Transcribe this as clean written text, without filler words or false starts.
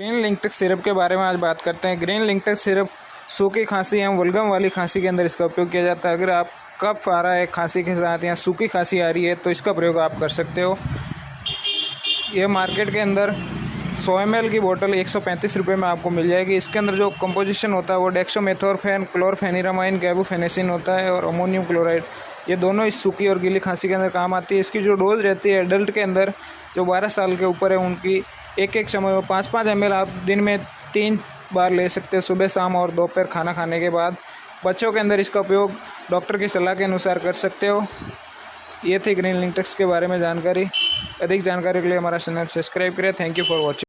Green लिंकटेक syrup के बारे में आज बात करते हैं। ग्रीन लिंकटेक सिरप सूखी खांसी एवं बलगम वाली खांसी के अंदर इसका उपयोग किया जाता है। अगर आप कफ आ रहा है खांसी के साथ या सूखी खांसी आ रही है तो इसका प्रयोग आप कर सकते हो। ये मार्केट के अंदर 100 ml की बोतल 135 रुपये में आपको मिल जाएगी। इसके अंदर जो कंपोजिशन होता है वो डेक्सोमेथोर्फेन, क्लोरफेनिरामाइन, गैबुफेनेसिन होता है और अमोनियम क्लोराइड। ये दोनों इस सूखी और गीली खांसी के अंदर काम आती है। इसकी जो डोज रहती है एडल्ट के अंदर जो 12 साल के ऊपर है उनकी एक समय में 5-5 ml आप दिन में 3 बार ले सकते हो, सुबह शाम और दोपहर खाना खाने के बाद। बच्चों के अंदर इसका उपयोग डॉक्टर की सलाह के अनुसार कर सकते हो। ये थी ग्रीन लिंकटेक के बारे में जानकारी। अधिक जानकारी के लिए हमारा चैनल सब्सक्राइब करें। Thank you for watching.